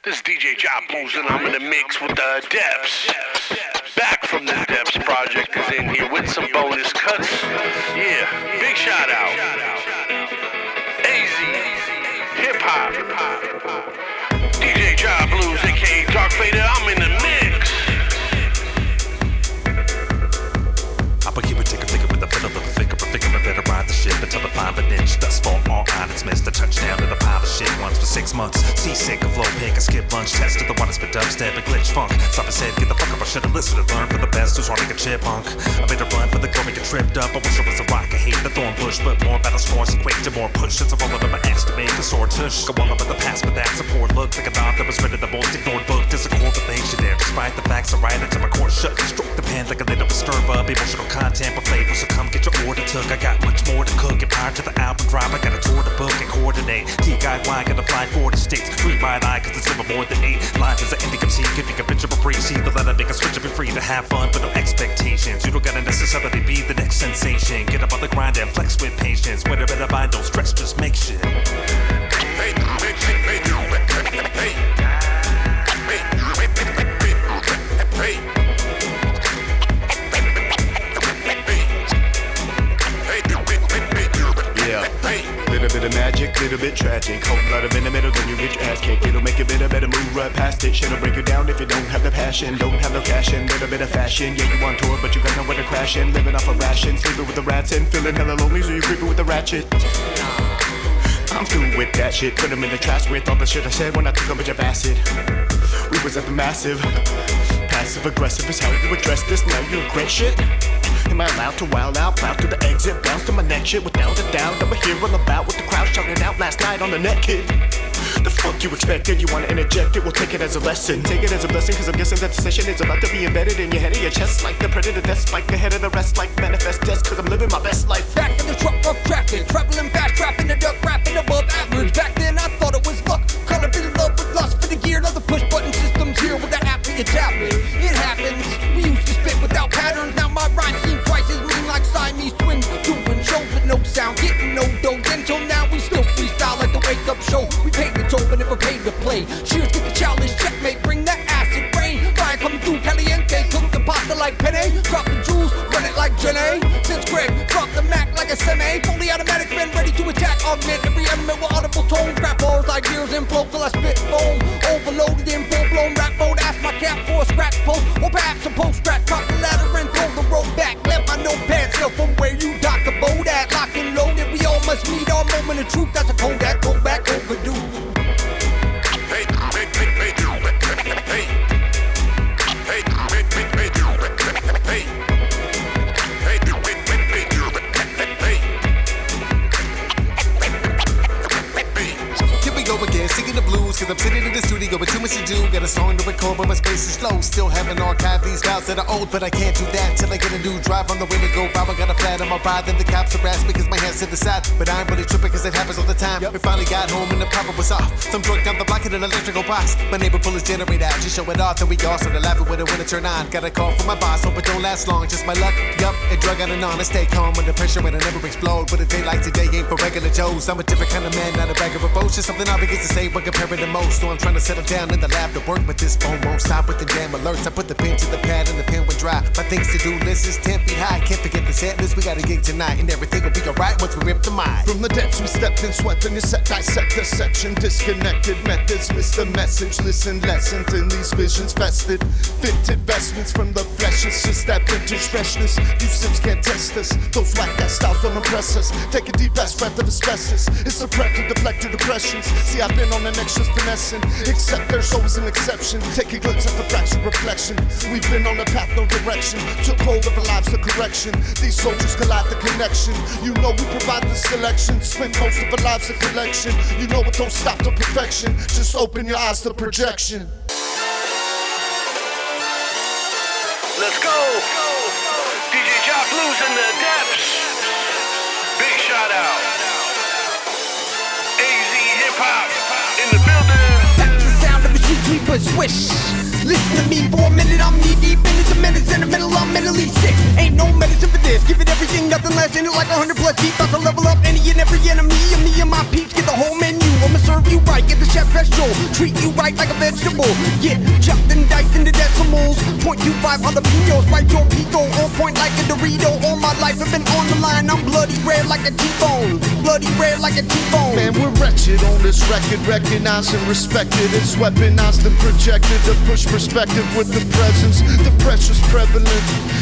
This is DJ JahBluez and I'm in the mix with the Adepts. Back from the Adepts project is in here with some bonus cuts. Yeah, big shout out. AZ, hip hop. DJ JahBluez, aka Dark Fader, I'm in the mix. I'ma keep it ticker with the fiddle of the finger, I better ride the ship until the 5 inch. Thus far, all honest missed a touchdown to the pile of shit once for 6 months. Seasick, a flow pink, I skip lunch, tested the one that's been dubstep and glitch funk. Stop and said, get the fuck up, I should've listened and learned from the best who's running a chipmunk. I made a run for the glory, get tripped up. I wish I was a rock, I hate the thorn bush, but more battle scores equate to more push. It's a roll of my ass to make a sword tush. Go all over the past, but that's a poor look. Like a dog that was read in the most ignored book. There's a core relation there, despite the facts I write until my core shut. Stroke the pen like a lid of a stir up. Emotional content for flavor, so come get your order took. I got much more to cook, and prior to the album drop, I got a tour to book and coordinate. T-Guy-Y, gotta fly 40 states. Read my eye, cause it's never more than 8. Life is an ending MC, could be a bitch of a breeze. See the letter, make a switch, and be free to have fun, but no expectations. You don't gotta necessarily be the next sensation. Get up on the grind and flex with patience. When better mind, don't stress, just make shit. Hey, little bit of magic, little bit tragic. Whole lot of in the middle, then you get your ass kicked. It'll make you better move right past it. Shit'll break you down if you don't have the passion. Don't have no cash in, little bit of fashion. Yeah, you on tour, but you got nowhere to crash in. Living off a ration, sleeping with the rats and feeling hella lonely, so you creeping with the ratchet. I'm through with that shit. Put them in the trash with all the shit I said when I took a bunch of acid. We was at the massive. Passive aggressive is how you address this. Now you regret shit. Am I allowed to wild out? Proud to the exit, bounce to my neck shit without a doubt. I'm here all about with the crowd shouting out last night on the net, kid. The fuck you expected? You wanna interject it? We'll take it as a lesson. Take it as a blessing, cause I'm guessing that the session is about to be embedded in your head of your chest. Like the predator death spike ahead of the rest. Like manifest death, cause I'm living my best life. Back in the truck of traffic, traveling fast, trapping the duck, rapping above average. Back then I thought it was luck. Caught up in love with lust for the gear. Now the push button system's here with that app for your tablet. It happens. We used to spit without patterns. Now my rhyme scheme twice as mean like Siamese twins. Doing shows with no sound, getting no dough. Until now we still freestyle like the wake up show. We paid the toll but never paid to play. Cheers, get the challenge, checkmate, bring that acid rain. Fire coming through caliente, cook the pasta like penne. Drop the jewels, run it like Jenny. Since Greg, drop the Mac like a semi. Fully automatic, men ready to attack. Augment every element with audible tone. Crap bars like gears and flow till I spit foam. Overloaded in full blown rap mode. Ask my cap for a scratch post, or perhaps a post scratch. Drop the ladder and throw the rope back. Let my notepad sail from where you dock the boat at. Lock and loaded, we all must meet our moment of truth. That's a Kodak, go back overdue. Hey, here we go again, singing the blues, cause I'm sitting in the studio with too much to do. Got a song to record, but my space is slow. Still haven't archived these styles that are old, but I can't do that till I get a new drive on the way to go. Bob, I got a flat on my ride, then the cops harass me cause my hand's to the side. But I ain't really tripping cause it happens all the time. We finally got home and the power was off. Some drunk down the block in an electrical box. My neighbor pulled his generator out, just show it off. Then we all started laughing when it turn on. Got a call from my boss, hope it don't last long. Just my luck, yup, and drug out and on. I stay calm under pressure and I never explode. But a day like today ain't for regular Joes. I'm a different kind of man, not a bag of boast. Just something obvious to say when comparing the most. So I'm trying to settle down in the lab to work, but this phone won't stop with the damn alerts. I put the pen to the pad and the pen went dry. My things to do list is 10 feet high. Can't forget the set list, we got a gig tonight. And everything will be alright once we rip the mic. From the depths we stepped in, swept in the set, dissect the section. Disconnected methods, miss the message. Listen lessons in these visions vested. Fitted vestments from the flesh, it's just that vintage freshness. You sims can't test us, those whack ass styles don't impress us. Take a deep breath of asbestos, it's a prep to deflect your depressions. See I've been on an extra finessing, except there's always an exception. Take a glimpse at the fractured reflection. We've been on a path, no direction. Took hold of our lives, the correction. These soldiers collide the connection. You know we provide the selection. Spend most of our lives a collection. You know it don't stop to perfection. Just open your eyes to projection. Let's go! DJ JahBluez and the Adepts. Big shout out. AZ hip hop in the building. That's the sound of a G but swish. Listen to me for a minute, I'm knee deep in it. The menace in the middle, I'm mentally sick. Ain't no medicine for this. Give it everything, nothing less in it like 100 plus deep. About to level up any and every enemy. And me and my peeps get the whole menu. I'ma serve you right, get the chef vegetable. Treat you right like a vegetable. Get chopped and diced into decimals. 0.25 jalapenos, bite your pico. On point like a Dorito. All my life I've been on the line. I'm bloody red like a T-bone. Bloody red like a T-bone. Man, we're wretched on this record. Recognized and respected. It's weaponized and projected to push perspective with the presence. The pressure's prevalent.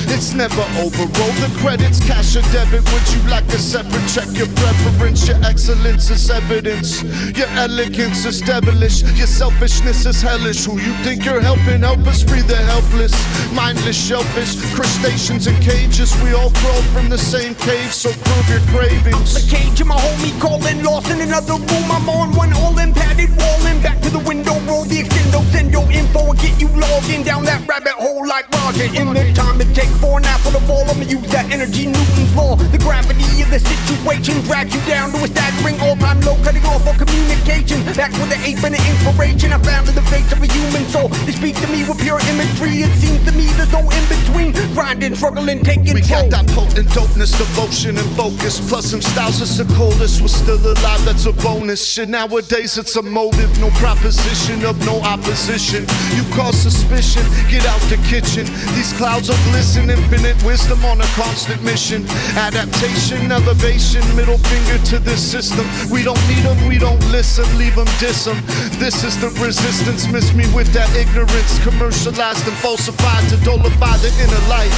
It's never over. Roll the credits, cash or debit. Would you like a separate check? Your preference, your excellence is evidence. Your elegance is devilish. Your selfishness is hellish. Who you think you're helping? Help us free the helpless. Mindless shellfish, crustaceans and cages. We all crawl from the same cave, so prove your cravings. The cage and my homie calling, lost in another room. I'm on one all-in padded wall-in. Back to the window, roll the extendo, send your info and get you logged in down that rabbit hole like Roger. In the time it takes for an apple to fall, I'ma use that energy, Newton's law. The gravity of the situation drags you down to a staggering all-time low, cutting off all communication. Back with the 8-minute inspiration I found in the face of a human soul. They speak to me with pure imagery. It seems to me there's no in-between. Grinding, struggling, taking We got that potent dopeness, devotion and focus. Plus some styles that's the coldest. We're still alive, that's a bonus. Shit, nowadays it's a motive. No proposition of no opposition. You cause suspicion, get out the kitchen. These clouds are glisten, infinite wisdom on a constant mission. Adaptation, elevation, middle finger to this system. We don't need them, we don't listen, leave them, diss them. This is the resistance, miss me with that ignorance. Commercialized and falsified to dolify the inner light.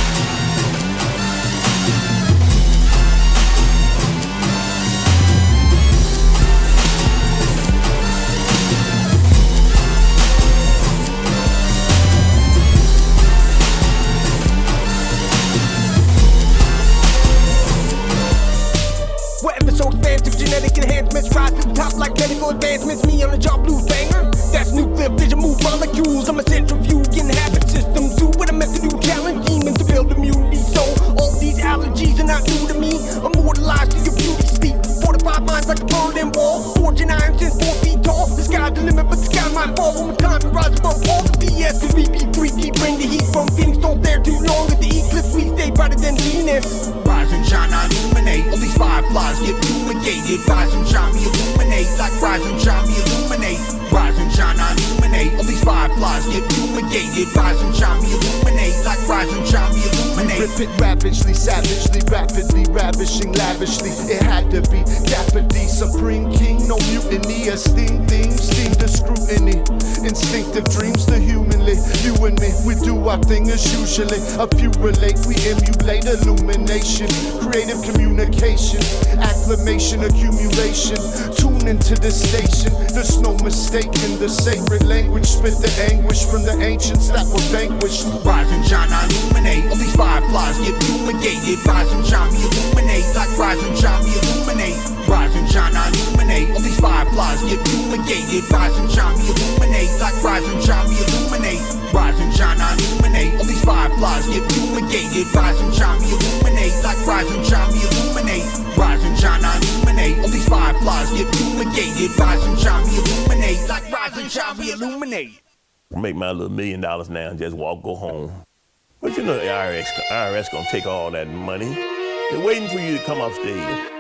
Genetic enhancements rise to the top like medical advancements. Me on the JahBluez banger. That's nuclear fission, move molecules. I'm a centrifuge, inhabit systems. Do what I'm meant to do, challenge demons to build immunity. So all these allergies are not new to me. Immortalized to your beauty sleep. 45 minds like a Berlin wall. Forging iron since 4 feet tall. The sky's the limit, but the sky might fall. When time we rise above all the BS. Cause we be 3D, bring the heat from Phoenix. Don't dare too long with the eclipse. We stay brighter than Venus. Rise and shine, I illuminate. All these fireflies get fumigated. Rise and shine, we illuminate. Like rise and shine, we illuminate. Rise and shine, I illuminate. All these fireflies get fumigated. Rise and shine, we illuminate. Like rise and shine, we illuminate. Rip it ravagely, savagely, rapidly, ravishing lavishly. It had to be Dapper D, supreme king. No mutiny, esteemed themes, steam to scrutiny. Instinctive dreams to humanly. You and me, we do our thing as usually. A few relate, we emulate illumination. Creative communication, acclamation, accumulation. Tune into the station, there's no mistaking the sacred language. Spit the anguish from the ancients that were vanquished. Rise and shine, I illuminate. All these fireflies get fumigated. Rise and shine, we illuminate. Like rise and shine, we illuminate. Rise and shine, I illuminate. All these fireflies get fumigated. Rise and shine, we illuminate. Like rise and shine, we illuminate. Rise and shine, I illuminate. All these fireflies get fumigated. Rise and shine, we illuminate. Like rise and shine, we illuminate. Rise and shine, I illuminate. All these fireflies get fumigated. Rise and shine, we illuminate. Like rise and shine, we illuminate. Make my little $1 million now and just go home. But you know the IRS gonna take all that money. They're waiting for you to come off stage.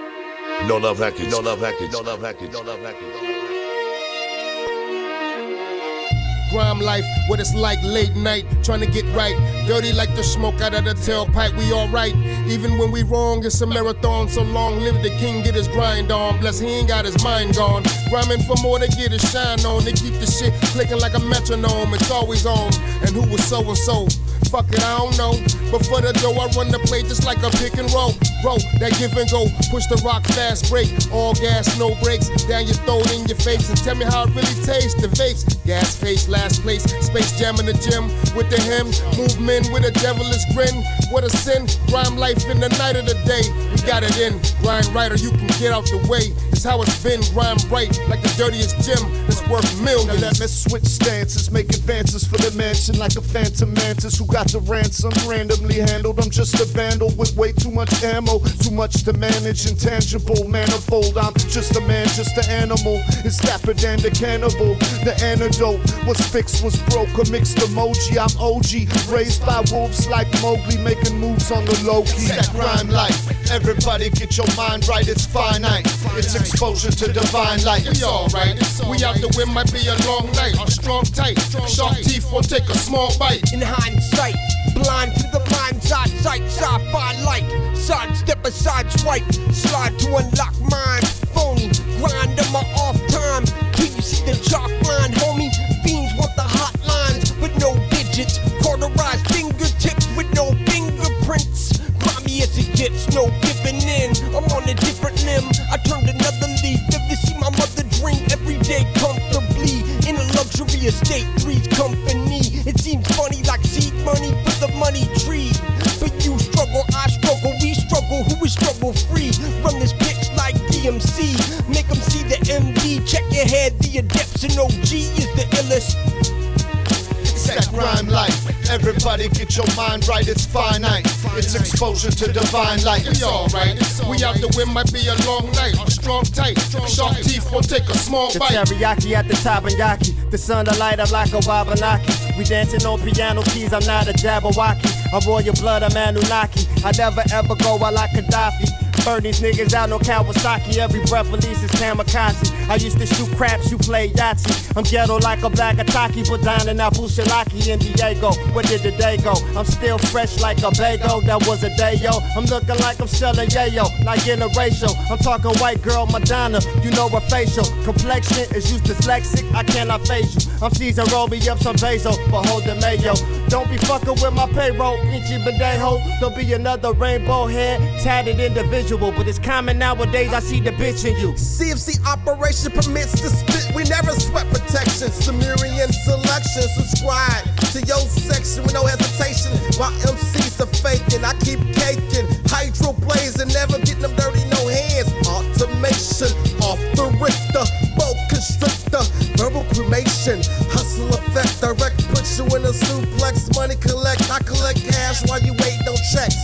No love package. No love package. No love package. No love package. Grime life, what it's like late night, trying to get right. Dirty like the smoke out of the tailpipe, we alright. Even when we wrong, it's a marathon, so long live the king, get his grind on. Bless he ain't got his mind gone. Rhyming for more to get his shine on. They keep the shit clicking like a metronome, it's always on. And who was so and so? Fuck it, I don't know. But for the dough, I run the play just like a pick and roll. Bro, that give and go, push the rock fast break. All gas, no brakes, down your throat in your face. And tell me how it really tastes, the vapes. Gas face, last place, Space Jam in the gym. With the hymn, movement with a devilish grin. What a sin, grime life in the night of the day. We got it in, grind right or you can get out the way. It's how it's been, grime right, like the dirtiest gym. It's worth millions. Now let me switch stances, make advances for the mansion like a phantom mantis who got the ransom. Randomly handled, I'm just a vandal with way too much ammo, too much to manage, intangible, manifold. I'm just a man, just an animal. It's Dapper than the cannibal. The antidote was fix was broke, a mixed emoji. I'm OG, raised by wolves like Mowgli, making moves on the low key. That grime life, everybody get your mind right, it's finite. It's exposure to divine light. We alright, we out the wind, might be a long night. A strong tight, sharp teeth will take a small bite. In hindsight, blind to the mind's eye, sight, sci-fi light. Sidestep a side swipe, slide to unlock mine. Phony, grind on my off time. Do you see the chalk line, homie? Fiends want the hotlines with no digits. Cauterized fingertips with no fingerprints. Grimy as it gets, no giving in. I'm on a different limb. I turned another leaf. Never see my mother drink every day comfortably. In a luxury estate, three's company. It seems funny like seed money for the money tree. But you struggle, I struggle, we struggle. Who is struggle free? Run this bitch like DMC. Make them see the MD. Check your head, the Adepts and OG is the illest. That grime life, everybody get your mind right, it's finite. It's exposure to divine light. We alright, we out the wind, might be a long night. A strong tight, sharp teeth will take a small bite. The teriyaki at the tabernacle, the sun to light up like a Wabanaki. We dancing on piano keys, I'm not a Jabberwocky. I royal blood, I'm Anunnaki. I never ever go out like Gaddafi. Burn these niggas out, no Kawasaki. Every breath releases kamikaze. I used to shoot craps, you play Yahtzee. I'm ghetto like a black Ataki, but down in Abu Shalaki in Diego. Where did the day go? I'm still fresh like a bagel. That was a day, yo. I'm looking like I'm selling yayo, not interracial. I'm talking white girl Madonna, you know her facial complexion is used dyslexic. I cannot face you. I'm seasoned, roll me up some basil, but hold the mayo. Don't be fucking with my payroll, Pinchy Badejo. Don't be another rainbow head, tatted individual. But it's common nowadays, I see the bitch in you. CFC operation permits to spit, we never sweat protection. Sumerian selection, subscribe to your section with no hesitation. My MCs are faking, I keep caking. Hydro blazing, never getting them dirty, no hands. Automation, off the Richter, boat constrictor, verbal cremation, hustle effect, direct put you in a suplex. Money collect, I collect cash while you wait, no checks.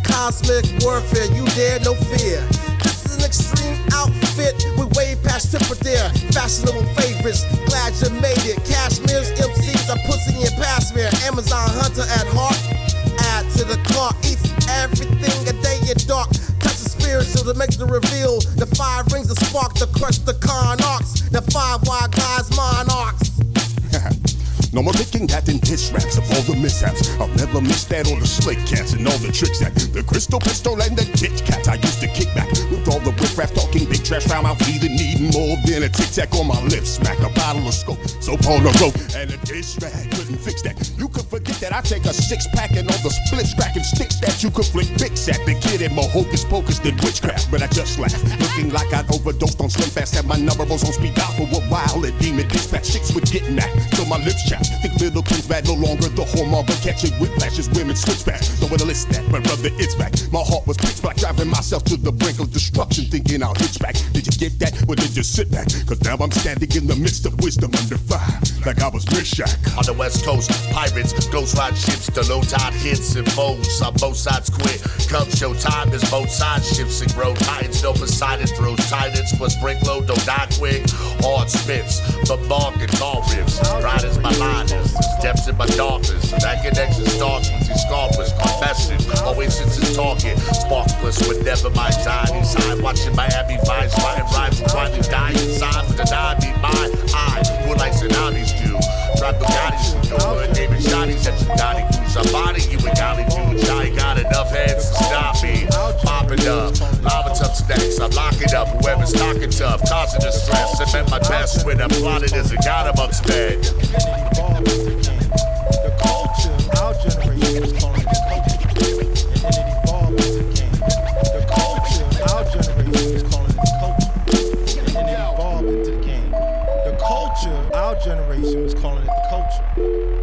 Cosmic warfare, you dare, no fear. This is an extreme outfit with way past temper there. Fashionable favorites, glad you made it. Cashmere's MCs are pussy and passmere. Amazon hunter at heart, add to the cart. Eats everything a day in dark. Touch the spiritual to make the reveal. The 5 rings of spark to crush the conarchs. The 5 wild guys monarchs. No more picking that in diss raps of all the mishaps. I'll never miss that or the slick cats and all the tricks that the crystal pistol and the ditch cats. I used to kick back with all the riff-raff talking big trash. Found out feeling needing more than a tic-tac on my lips. Smack a bottle of scope, so on the rope and a dish rag couldn't fix that. You could forget that I take a 6-pack and all the splits cracking sticks that you could flick bits at. The kid in more hocus pocus than witchcraft, but I just laughed, looking like I'd overdosed on Slim Fast. Had my number was on speed dial for a while. A demon dispatch chicks were getting that till my lips chapped. Think little king's bad, no longer the whoremonger. Catching whiplashes, women switch back. Don't wanna list that, but brother, it's back. My heart was pitch black, driving myself to the brink of destruction, thinking I'll hitch back. Did you get that? Or did you sit back? Cause now I'm standing in the midst of wisdom under fire, like I was Mishak. On the west coast, pirates, ghost ride ships to low tide hits and foes. On both sides quit. Come show time as both sides ships and grow. Titans, no Poseidon throws titans, plus break low, don't die quick. Hard spits, the mark and tall rips. Right as my line is. Depths in my darkness. That connection starts with these scarpers. My message, always since it's talking. Sparkless whenever my anxiety's high. Watching Miami Vice, writing rhymes and finally dying inside. But deny me my eye. What like tsunamis do. Drive Bugattis from Dover. David Shotties at Tsunami. Cruise our body. You and Golly dudes. I ain't got enough heads to stop me. Popping up. Lava tub snacks. I'm locking up. Whoever's talking tough. Causing distress. I met my best when I'm plotted as a god amongst men. The culture, our generation was calling it the culture. Our generation was calling it the culture,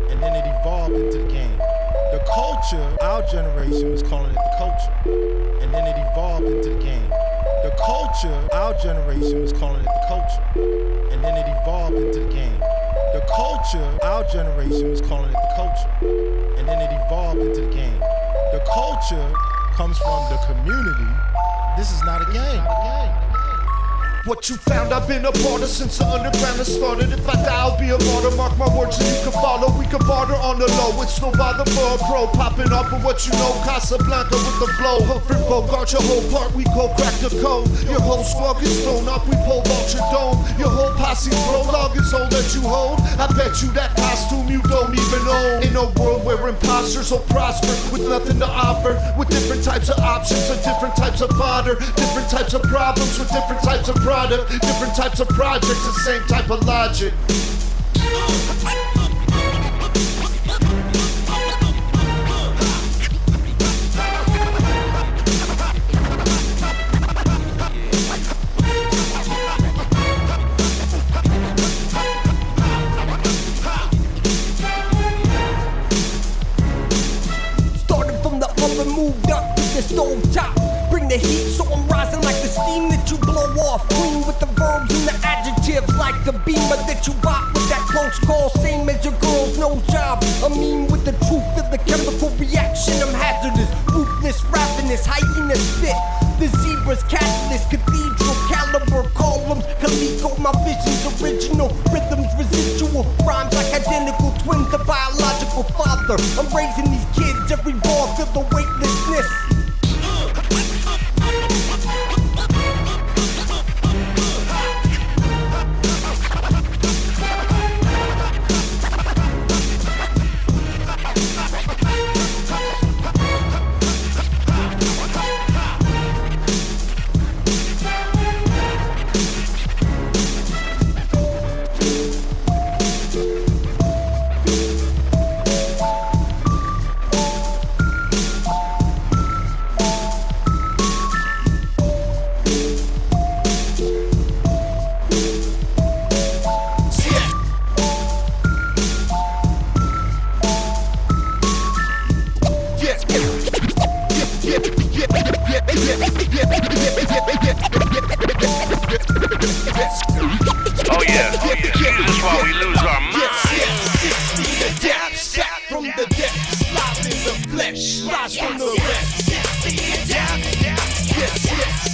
and then it evolved into the game. The culture, our generation was calling it the culture, and then it evolved into the game. The culture, our generation was calling it the culture, and then it evolved into the game. The culture, our generation was calling it the culture, and then it evolved into the game. The culture comes from the community. This is not a game. What you found, I've been a part of since the underground has started. If I die, I'll be a martyr, mark my words, and you can barter on the low. It's no bother for a pro. Popping up with what you know, Casablanca with the flow. Frippo, guard your whole part, we go crack the code. Your whole squad gets thrown off, we pulled out your dome. Your whole posse's prologue is all that you hold. I bet you that costume you don't even own. In a world where imposters will prosper with nothing to offer, with different types of options and different types of fodder, different types of problems with different types of product, different types of projects, the same type of logic. Moved up to the stove top. Bring the heat so I'm rising like the steam that you blow off. Clean with the verbs and the adjectives like the beamer that you bought with that close call. Same as your girl's nose job. I mean with the truth of the chemical reaction. I'm hazardous, ruthless, ravenous, hyena spit. The zebra's catalyst, cathedral caliber columns. Calico, my vision's original. Rhythms residual, rhymes like identical twins. The biological father. I'm raising these kids, every bar feel the weightlessness. Oh yeah, Jesus, while we lose our minds. Adapts from the depths, live in the flesh, rise from the rest. The adapts, yes,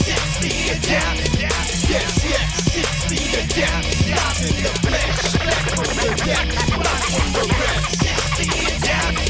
it's the adapts, yes, it's the adapts, live in the flesh, back from the depths, rise from the rest. The adapts,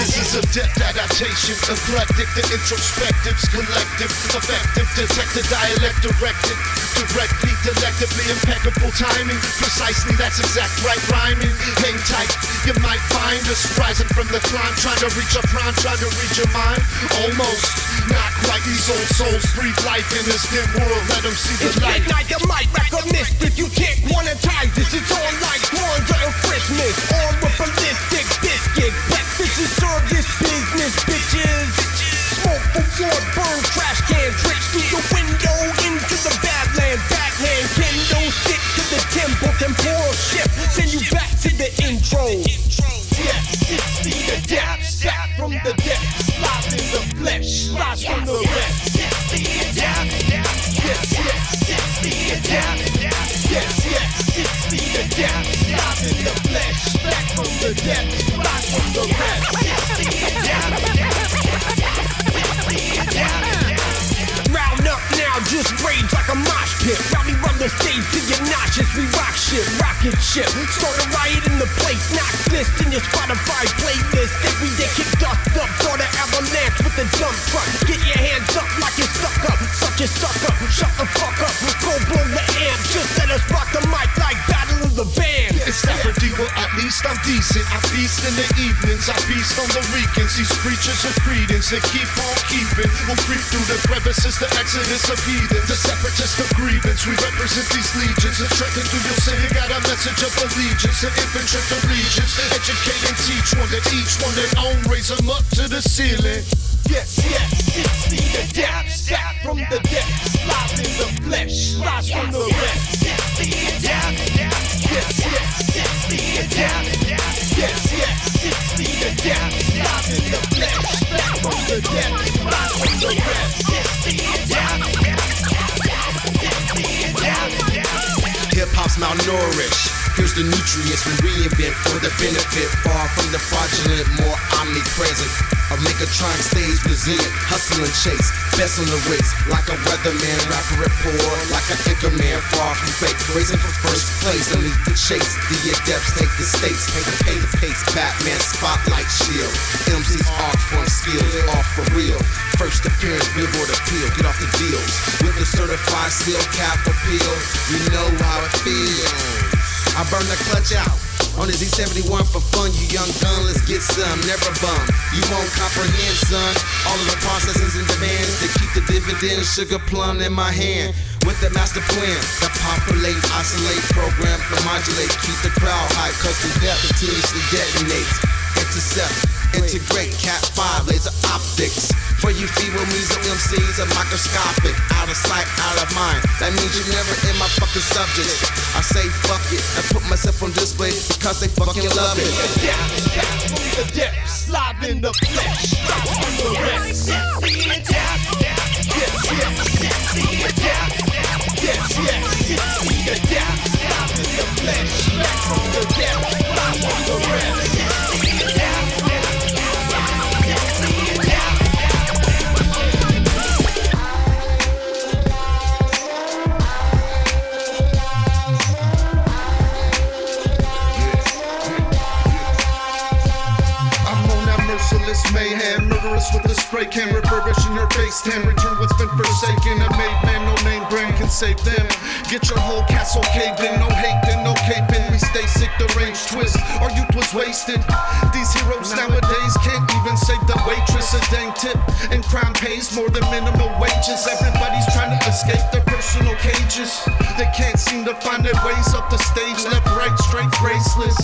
this is adept adaptations, eclectic, the introspectives, collective, effective, detected, dialect directed, directly, collectively, impeccable timing, precisely, that's exact right rhyming. Hang tight, you might find us rising from the climb, trying to reach a prime, trying to reach your mind. Almost, not quite. These old souls breathe life in this dim world. Let them see the light. Midnight, the mic recognize if you can't monetize this. It's all like Kwanzaa and Christmas, all with ballistic biscuit. Breakfast is service business, bitches. Smoke for wood, burn trash can, tricks through the window into the badlands. Backhand kendo, stick to the temple, temporal shift, send you back to the intro. Yes, it's the adapts, back from the depths, live in the flesh, rise from the rest. It's the adapts, yes, it's the adapts, yes, it's the adapts, live in the flesh, back from the depths, rise from the rest. It's the adapts, Round up now, just rage like a mosh pit. Rowdy run the stage till you're nauseous. We rock shit, rocket ship. Start a riot in the place, knock this in your Spotify playlist. Every day kick dust up, start an avalanche with a dump truck. Get your hands up like you're stuck up. Suck your suck up, shut the fuck up. Go blow the amp, just let us rock the mic like Battle of the Band. it's Dapper D, well at least I'm decent. I feast in the evenings, I feast on the weekends. These creatures of credence, they keep on keeping. We'll creep through the crevices, the exodus of heathens. The separatist of grievance, we represent these legions. And trekking through your city, got a message of allegiance. And infantry allegiance, educate and teach one that each one that own, raise them up to the ceiling. Yes, it's the adapts, back from the depths, live in the flesh, rise from the rest. It's the adapts, yes, it's the adapts, yes, it's the adapts, live in the flesh, back from the depths, rise from the rest. It's the adapts, it's the adapts. Hip hop's malnourished. Here's the nutrients we reinvent for the benefit. Far from the fraudulent, more omnipresent. A Megatron stays resilient, hustle and chase. Best on the race, like a weatherman, rapper rapport, like an anchor man, far from fake. Racing for first place, don't need to chase. The adepts take the stakes, pay the pace. Batman spotlight shield. MC's art form skills, off for real. First appearance, Billboard appeal. Get off the deals with the certified seal cap appeal. You know how it feels. I burn the clutch out on the Z71 for fun. You young gun, let's get some. Never bum. You won't comprehend, son. All of the processes and demands to keep the dividend sugar plum in my hand. With the master plan, the populate, isolate program to modulate, keep the crowd hype, cause the death continuously detonates. Intercept, integrate, Cat 5 laser optics. For you feeble measle MCs are microscopic. Out of sight, out of mind. That means you're never in my fucking subject. I say fuck it and put myself on display because they fucking love it. The depths, slide in the flesh. The rest. Mayhem, murderous with a spray can, refurbish in your face, can return what's been forsaken. A made man, no name brand can save them. Get your whole castle caved in, no hate then, no caping. We stay sick, the range twist, our youth was wasted. These heroes nowadays can't even save the waitress. A dang tip, and crime pays more than minimum wages. Everybody's trying to escape their personal cages. They can't seem to find their ways up the stage. Left, right, straight, graceless.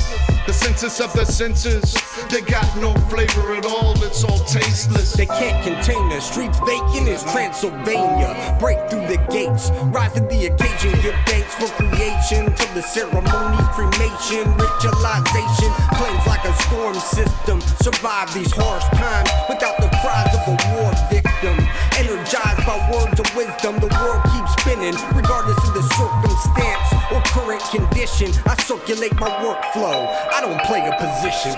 The census of the senses, they got no flavor at all, it's all tasteless. They can't contain the streets, vacant is Transylvania. Break through the gates, rise to the occasion. Give thanks for creation, till the ceremony, cremation, ritualization. Flames like a storm system, survive these harsh times without the cries of a war victim. Energized by words of wisdom, the world keeps spinning, regardless of the circumstance or current condition. I circulate my workflow, I don't play a position.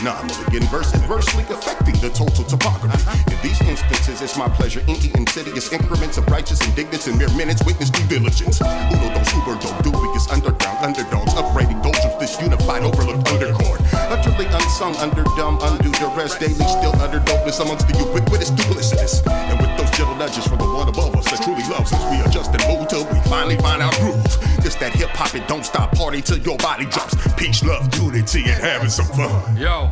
Anomaly, inversely affecting the total topography. In these instances, it's my pleasure in the insidious increments of righteous indignance in mere minutes, witness due diligence. Uno dos uber do biggest underground underdogs, upbraiding those of this unified overlooked undercord. Utterly unsung, underdumb, undue duress, daily still under dopeness amongst the ubiquitous duplicitous. And with those gentle nudges from the one above us that truly loves us, we adjust and move till we finally find our groove. This that hip hop, it don't stop party till your body drops. Peace, love, unity, and having some fun. Yo,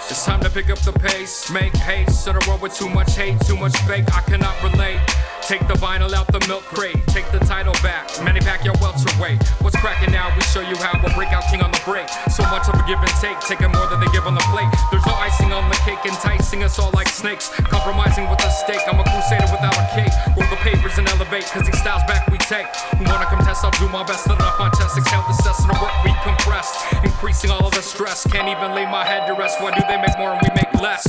it's time to pick up the pace, make haste in a world with too much hate, too much fake, I cannot relate. Take the vinyl out the milk crate, take the title back, Manny Pacquiao welterweight. What's cracking now? We show you how we'll break out king on the break. So much of a give and take, taking more than they give on the plate. There's no icing on the cake, enticing us all like snakes. Compromising with a stake, I'm a crusader without a cake. Roll the papers and elevate, cause these styles back we take. Who wanna contest, I'll do my best, let it off my chest. Exhale the cess and the work we compress, increasing all of the stress. Can't even lay my head to rest, why do they make more and we make less?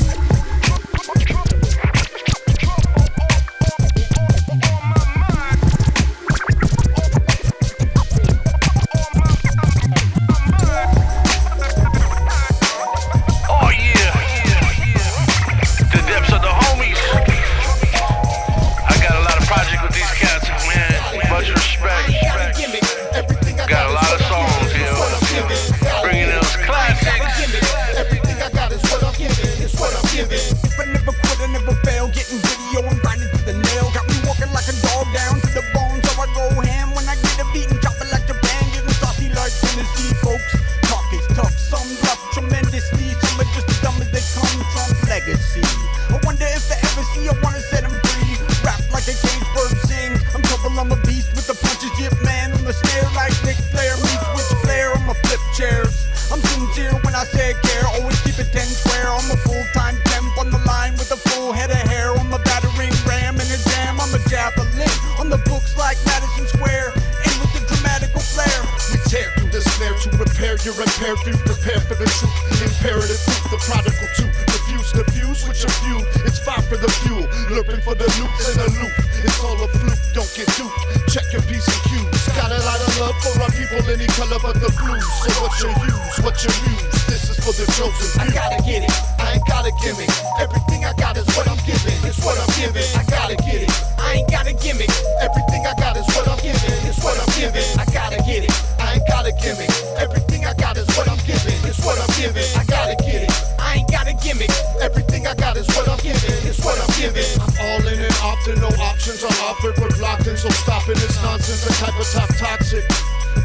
I'm sincere when I say care, always keep it 10 square. I'm a full-time temp on the line with a full head of hair on my battering ram and a jam. I'm a javelin on the books like Madison Square, and with the dramatical flair. We tear through despair to repair your impaired view. Prepare for the truth, imperative truth, the prodigal too. Refuse to fuse with your few. It's fine for the fuel, lurking for the loops and the loop. It's all a fluke, don't get duped. Check your P's and Q's. Got a lot of love for our people, any color but the blues. So what you use, what you use, this is for the chosen few. I gotta get it, I ain't got a gimmick. Everything I got is what I'm giving. It's what I'm giving. I gotta get it. I ain't got a gimmick. Everything I got is what I'm giving. It's what I'm giving. I gotta get it. I ain't got a gimmick. Everything I got is what I'm giving. It's what I'm giving. I gotta get it. I ain't got a gimmick. Everything I got is what I'm giving. It's what I'm giving. I'm all in and often, no options are offered. We're blocked in, so stopping this nonsense. The type of top toxic.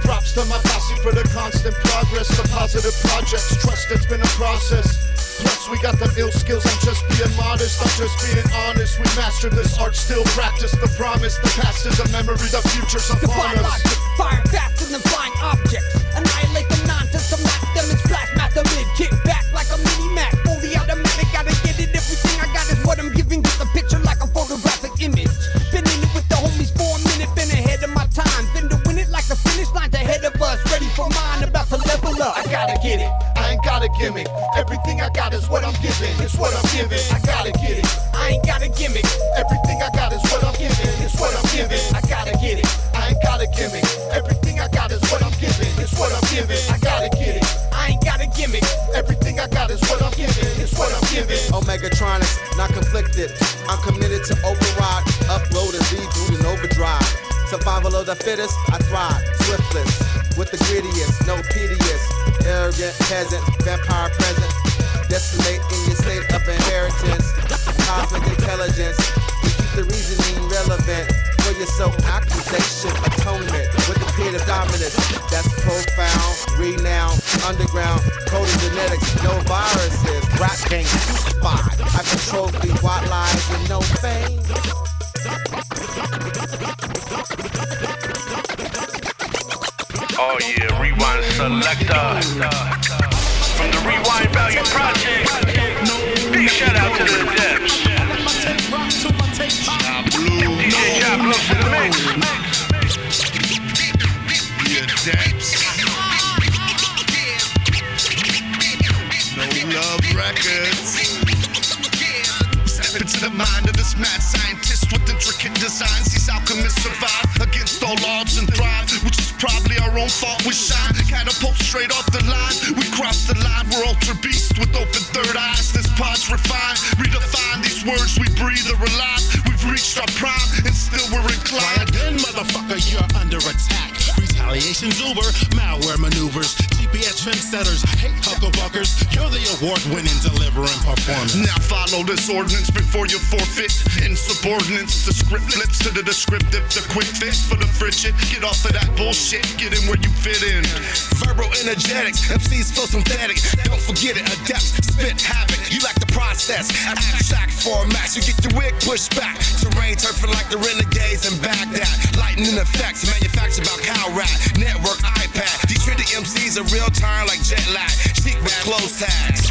Props to my posse for the constant progress. The positive projects, trust it's been a process. Plus we got the ill skills, I'm just being modest, I'm just being honest. We mastered this art, still practice the promise. The past is a memory, the future's upon Define us. logic, fire faster than flying objects. Annihilate the nonsense, to map them and splash math them in. Kick back like a mini-mac, fully automatic, gotta get it. Everything I got is what I'm giving, get the picture like a photographic image. Been in it with the homies for a minute, been ahead of my time. Been to win it like the finish line's ahead of us. Ready for mine, about to level up. I gotta get it, I ain't got a gimmick. Everything I got is what I'm giving. It's what I'm giving, I gotta get it. I ain't got a gimmick. Everything I got is what I'm giving. It's what I'm giving, I gotta get it. I ain't got a gimmick. Everything I got is what I'm giving. It's what I'm giving, I gotta get it. I ain't got a gimmick. Everything I got is what I'm giving. It's what I'm giving. Omegatronics, not conflicted. I'm committed to override, upload and reboot and overdrive. Survival of the fittest, I thrive. Swiftless, with the grittiest, no piteous. Arrogant peasant, vampire present. Decimate in your state of inheritance. Cosmic intelligence, we keep the reasoning relevant. For your self-accusation, atonement with the period of dominance. That's profound, renowned, underground, coded genetics, no viruses. Rap gang crucified, hypertrophy, white lies and no fame. Oh yeah, Rewind Selector. From the Rewind Value Project. Big shout out to the Adepts. DJ JahBluez in the mix. The Adepts. No Love Records. Step into the mind of this mad scientist with intricate designs. These alchemists survive against all odds and thrive, which is probably our own fault. We shine, catapult straight off the line. We cross the line, we're ultra beast with open third eyes. This pod's refined, redefine these words we breathe are alive. We've reached our prime and still we're inclined. Then, motherfucker, you're under attack. Retaliation's Uber, malware maneuvers, GPS trendsetters, hate hucklebuckers. You're the award-winning delivering performance. Now follow this ordinance before you forfeit. Insubordinates, the script flips to the descriptive. The quick fix for the frigid. Get off of that bullshit, get in where you fit in. Verbal energetics, MCs feel synthetic. Don't forget it, adepts spit havoc. You like the process, abstract formats. You get your wig pushed back. Terrain turfing like the renegades in Baghdad. Lightning effects, manufactured by cow rat. Network iPad. These trendy MCs are real time like jet lag. Chic with close tags.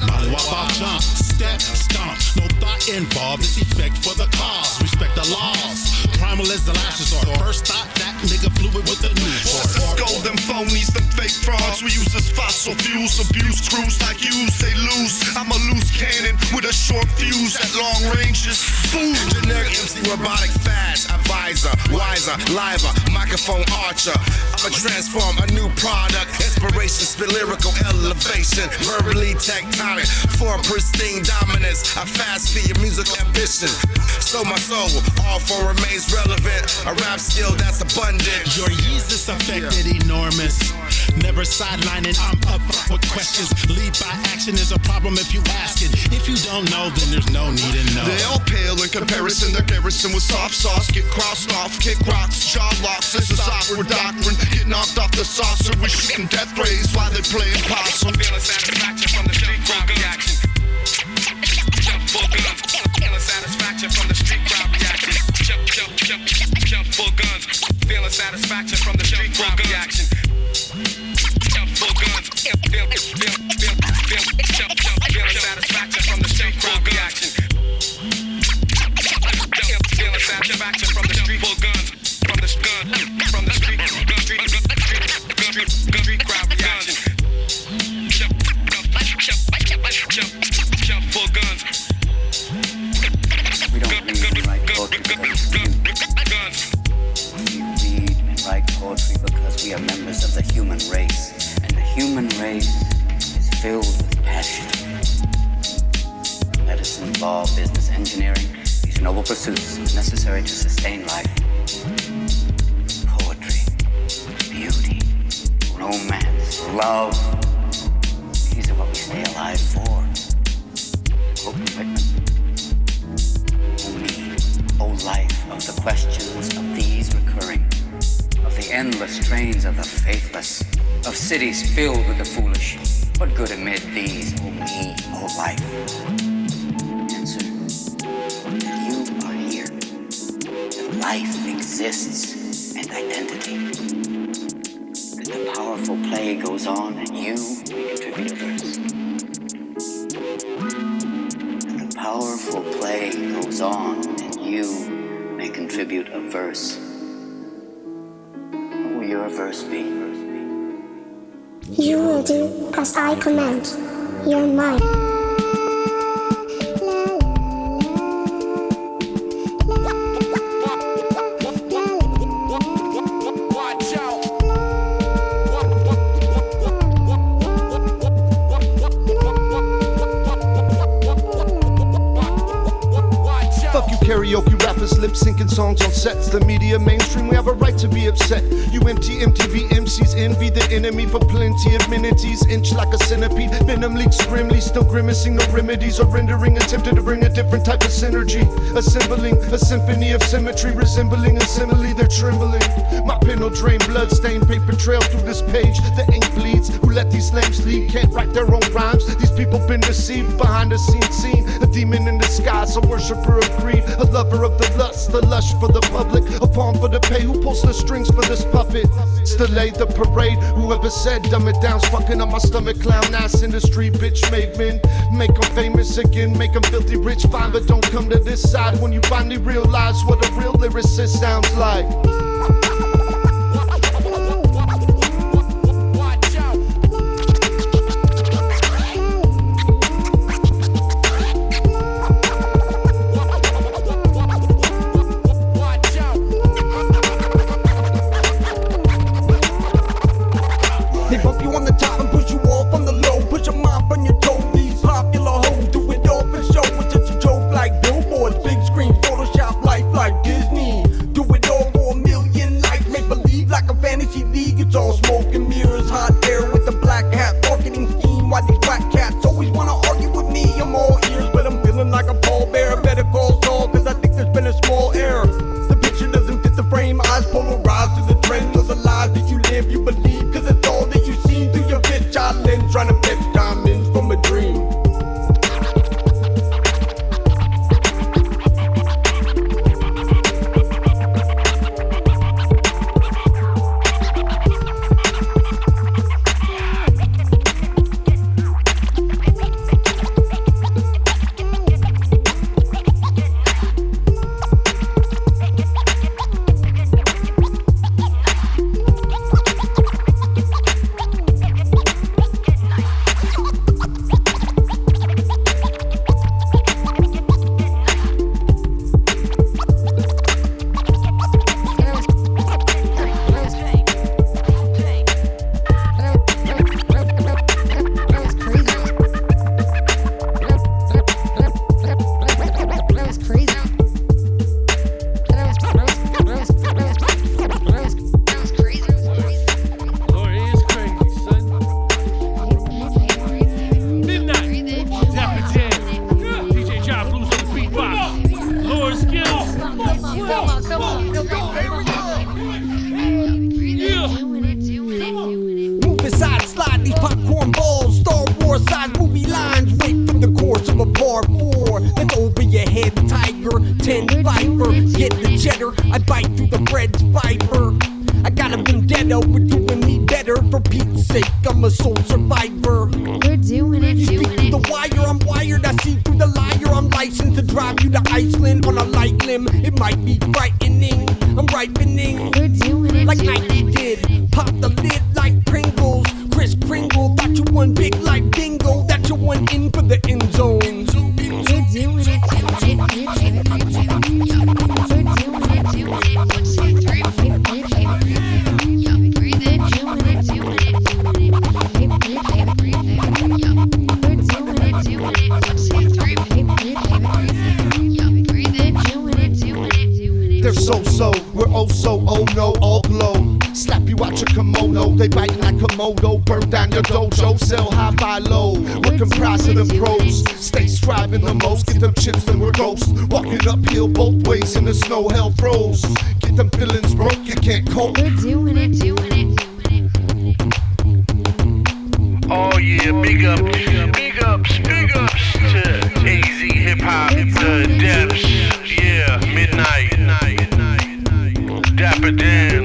Molly wop off jump, step, stomp. No thought involved, it's effect for the cause. Respect the laws. Primal is the last resort. First thought, that nigga fluid with the new What's the skull, them phonies, them fake frauds. We use as fossil fuels, abuse crews like yous, they lose. I'm a loose cannon with a short fuse at long ranges. Boom. Generic MC robotic fads, advisor, wiser, liver, microphone archer. I'ma transform a new product. Inspiration, spit lyrical elevation. Verbally tectonic, form pristine dominance. I fast feed your musical ambition. So my soul, all form remains relevant. A rap skill that's abundant. Your Yeezus affected enormous. Never sidelining, I'm up with questions. Lead by action is a problem if you ask it. If you don't know, then there's no need to know. They all pale in comparison. Their garrison with soft sauce. Get crossed off, kick rocks, jaw locks. This is awkward doctrine. Get knocked off the saucer. We shooting death rays while they playing possum. Feeling satisfaction from the street crowd reaction. Jump full guns. Feeling satisfaction from the street crowd reaction. Jump full guns. Feeling satisfaction from the street crowd reaction. Jump full guns. Feeling satisfaction from the street medicine, law, business, engineering, these noble pursuits necessary to sustain life. Poetry, beauty, romance, love. These are what we stay alive for. Oh, commitment. Oh, me. Oh, life of the questions of these recurring, of the endless trains of the faithless, of cities filled with the foolish. What good amid these, oh me, oh life? Answer, that you are here, that life exists, and identity. That the powerful play goes on, and you may contribute a verse. That the powerful play goes on, and you may contribute a verse. What will your verse be? You will do as I command. You're mine. Watch out. Fuck you karaoke rappers lip syncing songs on sets. The media mainstream, we have a right to be upset. You empty MTV MCs envy the enemy for plenty of amenities. Inch like a centipede, venom leaks grimly, still grimacing no remedies or rendering, attempting to bring a different type of synergy. Assembling a symphony of symmetry, resembling a simile, they're trembling. My pen will drain blood-stained paper trail through this page. The ink bleeds, who let these lames lead, can't write their own rhymes. These people been deceived, behind the scene, a demon in disguise, a worshiper of greed, a lover of the lust, the lush for the public, a pawn for the pay, who pulls the strings for this puppet? Delay the parade, whoever said dumb it down's fucking on my stomach. Clown ass industry, bitch made men, make them famous again, make them filthy rich, fine, but don't come to this side when you finally realize what a real lyricist sounds like. so, we're oh so, oh no, all glow. Slap you out your kimono, they bite like Komodo. Burn down your dojo, sell high, buy low. We're comprised of them pros, stay striving the most. Get them chips and we're ghosts, walking uphill both ways in the snow, hell froze. Get them feelings broke, you can't cope. We're doing it, doing it. Oh yeah, big ups to AZ Hip Hop, The Adepts, yeah, Midnight, Dapper Dan.